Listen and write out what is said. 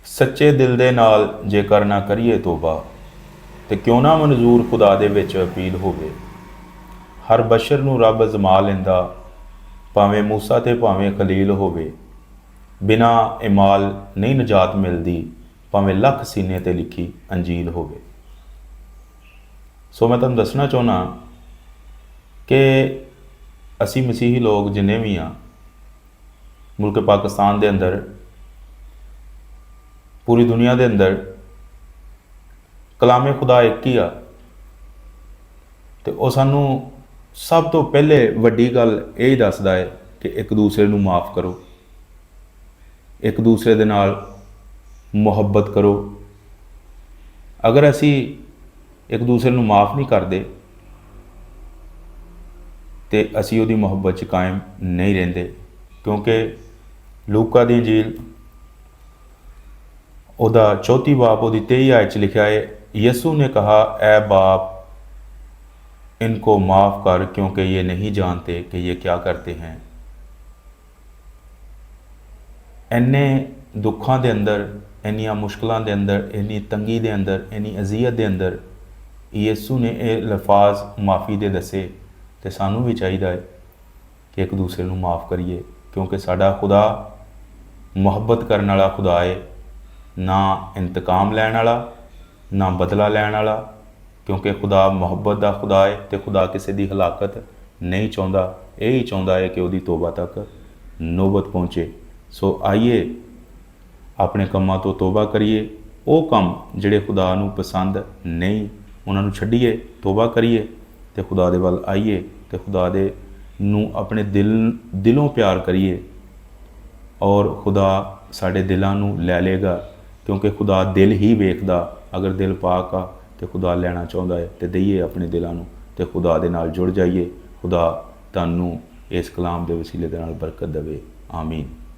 ਸੱਚੇ ਦਿਲ ਦੇ ਨਾਲ ਜੇਕਰ ਨਾ ਕਰੀਏ ਤੋਬਾ ਤੇ ਕਿਉਂ ਨਾ ਮਨਜ਼ੂਰ ਖੁਦਾ ਦੇ ਵਿੱਚ ਅਪੀਲ ਹੋਵੇ। ਹਰ ਬਸ਼ਰ ਨੂੰ ਰੱਬ ਅਜ਼ਮਾ ਲੈਂਦਾ, ਭਾਵੇਂ ਮੂਸਾ ਤੇ ਭਾਵੇਂ ਖਲੀਲ ਹੋਵੇ। ਬਿਨਾਂ ਇਮਾਲ ਨਹੀਂ ਨਜਾਤ ਮਿਲਦੀ, ਭਾਵੇਂ ਲੱਖ ਸੀਨੇ ਤੇ ਲਿਖੀ ਅੰਜੀਲ ਹੋਵੇ। ਸੋ ਮੈਂ ਤੁਹਾਨੂੰ ਦੱਸਣਾ ਚਾਹੁੰਦਾ ਕਿ ਅਸੀਂ ਮਸੀਹੀ ਲੋਕ ਜਿੰਨੇ ਵੀ ਹਾਂ ਮੁਲਕ ਪਾਕਿਸਤਾਨ ਦੇ ਅੰਦਰ, ਪੂਰੀ ਦੁਨੀਆ ਦੇ ਅੰਦਰ ਕਲਾਮੇ ਖੁਦਾ ਇੱਕ ਹੀ ਆ। ਤੇ ਉਹ ਸਾਨੂੰ ਸਭ ਤੋਂ ਪਹਿਲੇ ਵੱਡੀ ਗੱਲ ਇਹ ਹੀ ਦੱਸਦਾ ਹੈ ਕਿ ਇੱਕ ਦੂਸਰੇ ਨੂੰ ਮਾफ़ ਕਰੋ, ਇੱਕ ਦੂਸਰੇ ਦੇ ਨਾਲ ਮੁਹੱਬਤ ਕਰੋ। ਅਗਰ ਅਸੀਂ ਇੱਕ ਦੂਸਰੇ ਨੂੰ ਮਾफ़ ਨਹੀਂ ਕਰਦੇ ਤੇ ਅਸੀਂ ਉਹਦੀ ਮੁਹੱਬਤ 'ਚ ਕਾਇਮ ਨਹੀਂ ਰਹਿੰਦੇ। ਕਿਉਂਕਿ ਲੂਕਾ ਦੀ ਇੰਜੀਲ ਉਹਦਾ 4 ਬਾਬ ਉਹਦੀ 23 ਆਇਤ 'ਚ ਲਿਖਿਆ ਹੈ, ਯਸੂ ने कहा ऐ बाप इनको माफ़ कर क्योंकि ये नहीं जानते कि ये क्या करते हैं। ਇੰਨੇ ਦੁੱਖਾਂ ਦੇ ਅੰਦਰ, ਇੰਨੀਆਂ ਮੁਸ਼ਕਲਾਂ ਦੇ ਅੰਦਰ, ਇੰਨੀ ਤੰਗੀ ਦੇ ਅੰਦਰ, ਇੰਨੀ ਅਜ਼ੀਅਤ ਦੇ ਅੰਦਰ ਯਿਸੂ ਨੇ ਇਹ ਲਫ਼ਾਜ਼ ਮਾफ़ੀ ਦੇ ਦੱਸੇ। ਤੇ ਸਾਨੂੰ ਵੀ ਚਾਹੀਦਾ ਹੈ ਕਿ ਇੱਕ ਦੂਸਰੇ ਨੂੰ ਮਾफ़ ਕਰੀਏ, ਕਿਉਂਕਿ ਸਾਡਾ ਖੁਦਾ ਮੁਹੱਬਤ ਕਰਨ ਵਾਲਾ ਖੁਦਾ ਹੈ, ਨਾ ਇੰਤਕਾਮ ਲੈਣ ਵਾਲਾ, ਨਾ ਬਦਲਾ ਲੈਣ ਵਾਲਾ। ਕਿਉਂਕਿ ਖੁਦਾ ਮੁਹੱਬਤ ਦਾ ਖੁਦਾ ਹੈ ਤੇ ਖੁਦਾ ਕਿਸੇ ਦੀ ਹਲਾਕਤ ਨਹੀਂ ਚਾਹੁੰਦਾ, ਇਹ ਹੀ ਚਾਹੁੰਦਾ ਹੈ ਕਿ ਉਹਦੀ ਤੋਬਾ ਤੱਕ ਨੌਬਤ ਪਹੁੰਚੇ। ਸੋ ਆਈਏ ਆਪਣੇ ਕੰਮਾਂ ਤੋਂ ਤੋਬਾ ਕਰੀਏ, ਉਹ ਕੰਮ ਜਿਹੜੇ ਖੁਦਾ ਨੂੰ ਪਸੰਦ ਨਹੀਂ ਉਹਨਾਂ ਨੂੰ ਛੱਡੀਏ, ਤੋਬਾ ਕਰੀਏ ਤੇ ਖੁਦਾ ਦੇ ਵੱਲ ਆਈਏ ਤੇ ਖੁਦਾ ਦੇ ਨੂੰ ਆਪਣੇ ਦਿਲੋਂ ਪਿਆਰ ਕਰੀਏ ਔਰ ਖੁਦਾ ਸਾਡੇ ਦਿਲਾਂ ਨੂੰ ਲੈ ਲਏਗਾ। ਕਿਉਂਕਿ ਖੁਦਾ ਦਿਲ ਹੀ ਵੇਖਦਾ। ਅਗਰ ਦਿਲ ਪਾਕ ਆ ਤੇ ਖੁਦਾ ਲੈਣਾ ਚਾਹੁੰਦਾ ਹੈ ਤੇ ਦਈਏ ਆਪਣੇ ਦਿਲਾਂ ਨੂੰ ਤੇ ਖੁਦਾ ਦੇ ਨਾਲ ਜੁੜ ਜਾਈਏ। ਖੁਦਾ ਤੁਹਾਨੂੰ ਇਸ ਕਲਾਮ ਦੇ ਵਸੀਲੇ ਦੇ ਨਾਲ ਬਰਕਤ ਦੇਵੇ। ਆਮੀਨ।